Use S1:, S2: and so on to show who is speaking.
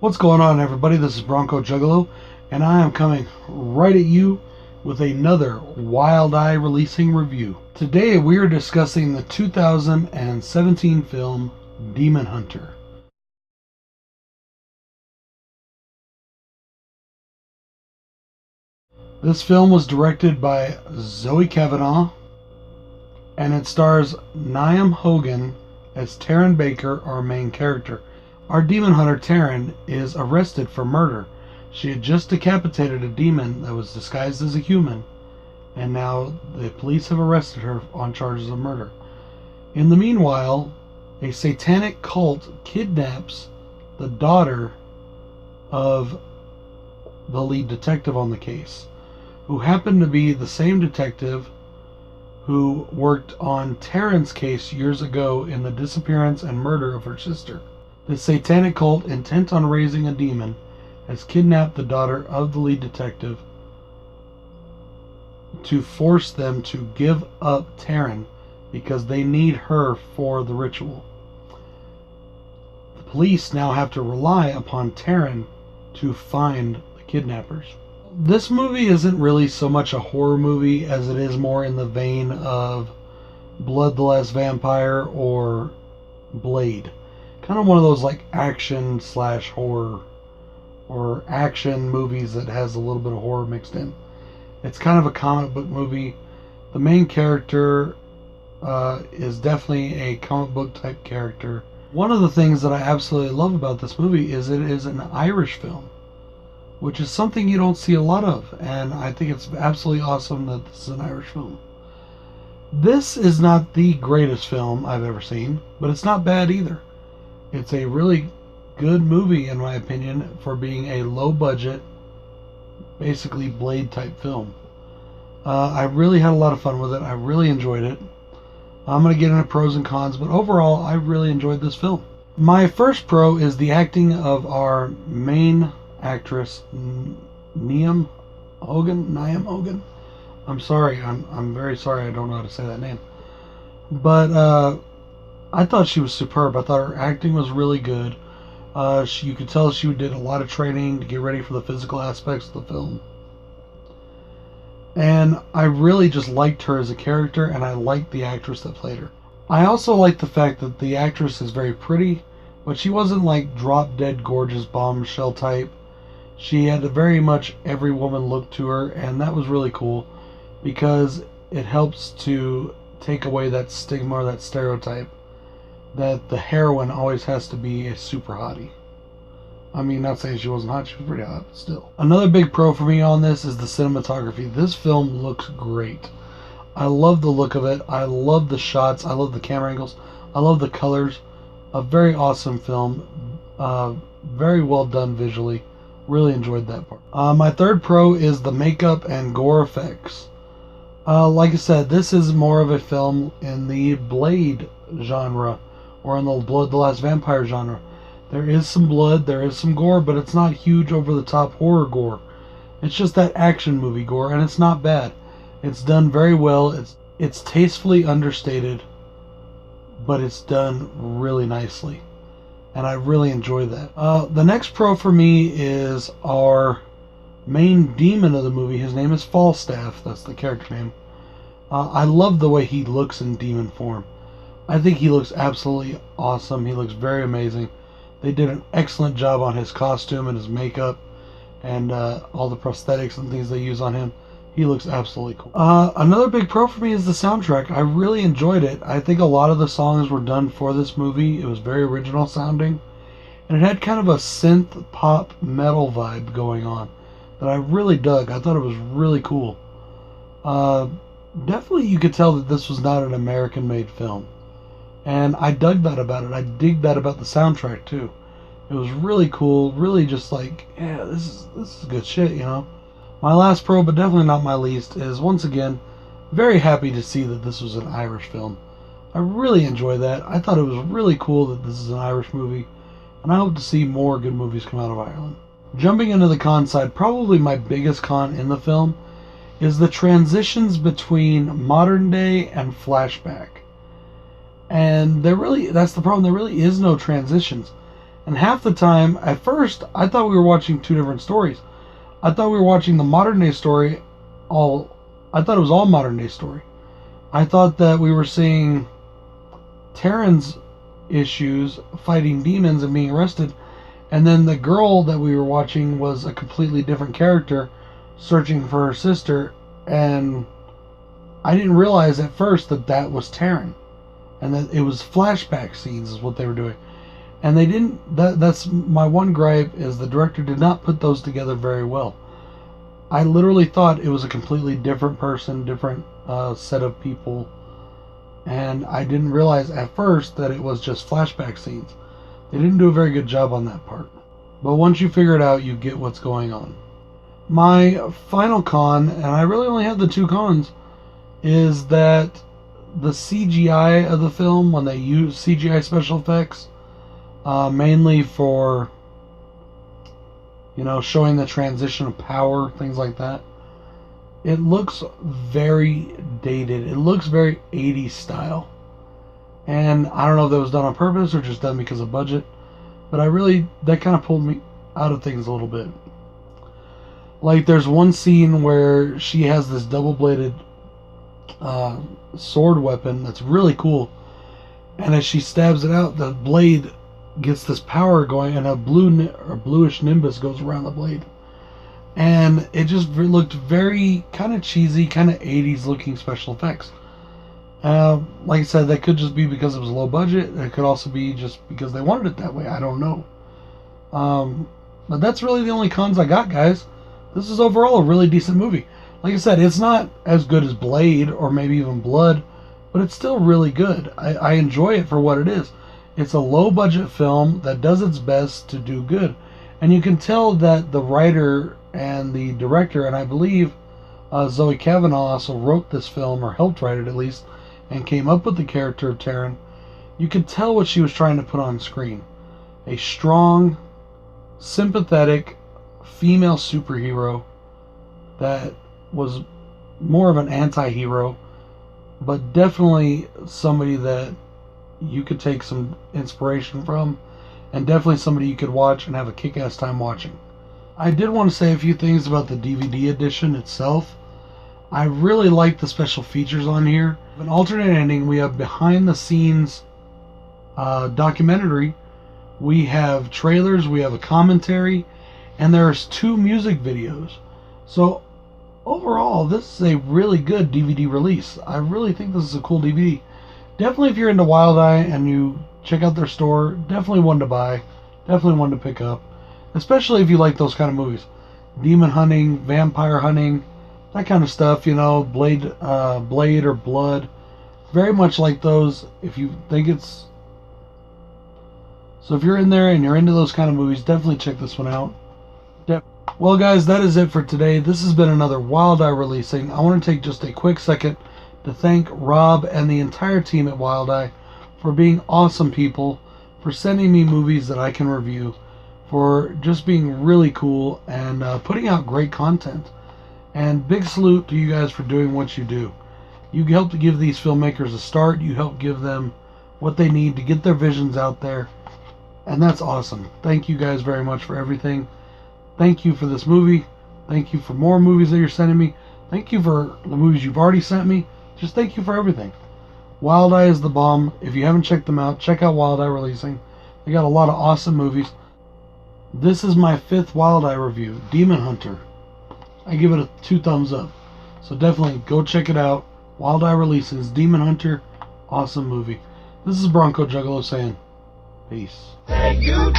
S1: What's going on, everybody? This is BroncoJuggalo, and I am coming right at you with another Wild Eye releasing review. Today we are discussing the 2017 film Demon Hunter. This film was directed by Zoe Kavanaugh, and it stars Niamh Hogan as Taryn Baker, our main character. Our demon hunter, Taryn, is arrested for murder. She had just decapitated a demon that was disguised as a human, and now the police have arrested her on charges of murder. In the meanwhile, a satanic cult kidnaps the daughter of the lead detective on the case, who happened to be the same detective who worked on Taryn's case years ago in the disappearance and murder of her sister. The satanic cult, intent on raising a demon, has kidnapped the daughter of the lead detective to force them to give up Taryn because they need her for the ritual. The police now have to rely upon Taryn to find the kidnappers. This movie isn't really so much a horror movie as it is more in the vein of Blood the Last Vampire or Blade. Kind of one of those like action slash horror or action movies that has a little bit of horror mixed in. It's kind of a comic book movie. The main character is definitely a comic book type character. One of the things that I absolutely love about this movie is it is an Irish film, which is something you don't see a lot of, and I think it's absolutely awesome that this is an Irish film. This is not the greatest film I've ever seen, but it's not bad either. It's a really good movie, in my opinion, for being a low-budget, basically Blade-type film. I really had a lot of fun with it. I really enjoyed it. I'm going to get into pros and cons, but overall, I really enjoyed this film. My first pro is the acting of our main actress, Niamh Hogan. I'm sorry. I'm very sorry. I don't know how to say that name. But I thought she was superb. I thought her acting was really good. You could tell she did a lot of training to get ready for the physical aspects of the film. And I really just liked her as a character, and I liked the actress that played her. I also liked the fact that the actress is very pretty, but she wasn't like drop-dead gorgeous bombshell type. She had a very much every woman look to her, and that was really cool because it helps to take away that stigma or that stereotype that the heroine always has to be a super hottie. I mean, not saying she wasn't hot, she was pretty hot, but still. Another big pro for me on this is the cinematography. This film looks great. I love the look of it. I love the shots. I love the camera angles. I love the colors. A very awesome film. Very well done visually. Really enjoyed that part. My third pro is the makeup and gore effects. Like I said, this is more of a film in the Blade genre, or in the Blood the Last Vampire genre. There is some blood, there is some gore, but it's not huge over-the-top horror gore. It's just that action movie gore, and it's not bad. It's done very well. It's tastefully understated, but it's done really nicely. And I really enjoy that. The next pro for me is our main demon of the movie. His name is Falstaff. That's the character name. I love the way he looks in demon form. I think he looks absolutely awesome. He looks very amazing. They did an excellent job on his costume and his makeup and all the prosthetics and things they use on him. He looks absolutely cool. Another big pro for me is the soundtrack. I really enjoyed it. I think a lot of the songs were done for this movie. It was very original sounding. And it had kind of a synth pop metal vibe going on that I really dug. I thought it was really cool. Definitely you could tell that this was not an American-made film. And I dug that about it. I dig that about the soundtrack too. It was really cool. Really just like, yeah, this is good shit, you know. My last pro, but definitely not my least, is once again very happy to see that this was an Irish film. I really enjoy that. I thought it was really cool that this is an Irish movie, and I hope to see more good movies come out of Ireland. Jumping into the con side, probably my biggest con in the film is the transitions between modern day and flashback. And that's the problem, there really is no transitions. And half the time, at first, I thought we were watching two different stories. I thought we were watching the modern day story. I thought it was all modern day story. I thought that we were seeing Taryn's issues fighting demons and being arrested, and then the girl that we were watching was a completely different character searching for her sister, and I didn't realize at first that that was Taryn, and that it was flashback scenes is what they were doing. And they didn't, that's my one gripe, is the director did not put those together very well. I literally thought it was a completely different person, different set of people, and I didn't realize at first that it was just flashback scenes. They didn't do a very good job on that part. But once you figure it out, you get what's going on. My final con, and I really only have the two cons, is that the CGI of the film, when they use CGI special effects, mainly for, showing the transition of power, things like that, it looks very dated. It looks very 80s style. And I don't know if that was done on purpose or just done because of budget, but that kind of pulled me out of things a little bit. Like, there's one scene where she has this double-bladed sword weapon that's really cool, and as she stabs it out, the blade gets this power going, and a bluish nimbus goes around the blade, and it just looked very kind of cheesy, kind of 80s looking special effects. Like I said, that could just be because it was low budget. It could also be just because they wanted it that way. I don't know. But that's really the only cons I got, guys. This is overall a really decent movie. Like I said, it's not as good as Blade or maybe even Blood, but it's still really good. I enjoy it for what it is. It's a low-budget film that does its best to do good. And you can tell that the writer and the director, and I believe Zoe Kavanaugh also wrote this film, or helped write it at least, and came up with the character of Taryn. You can tell what she was trying to put on screen. A strong, sympathetic female superhero that was more of an anti-hero, but definitely somebody that you could take some inspiration from, and definitely somebody you could watch and have a kick-ass time watching. I did want to say a few things about the DVD edition itself. I really like the special features on here. An alternate ending, we have behind-the-scenes documentary, we have trailers, we have a commentary, and there's 2 music videos. So overall, this is a really good DVD release. I really think this is a cool DVD. Definitely, if you're into Wild Eye and you check out their store, definitely one to buy, definitely one to pick up, especially if you like those kind of movies. Demon hunting, vampire hunting, that kind of stuff, Blade or Blood. Very much like those, if you think it's... So if you're in there and you're into those kind of movies, definitely check this one out. Well, guys, that is it for today. This has been another Wild Eye releasing. I want to take just a quick second to thank Rob and the entire team at Wild Eye for being awesome people, for sending me movies that I can review, for just being really cool and putting out great content. And big salute to you guys for doing what you do. You help to give these filmmakers a start. You help give them what they need to get their visions out there. And that's awesome. Thank you guys very much for everything. Thank you for this movie. Thank you for more movies that you're sending me. Thank you for the movies you've already sent me. Just thank you for everything. Wild Eye is the bomb. If you haven't checked them out, check out Wild Eye Releasing. They got a lot of awesome movies. This is my 5th Wild Eye review, Demon Hunter. I give it a 2 thumbs up. So definitely go check it out. Wild Eye Releases, Demon Hunter, awesome movie. This is BroncoJuggalo saying, peace. Hey, you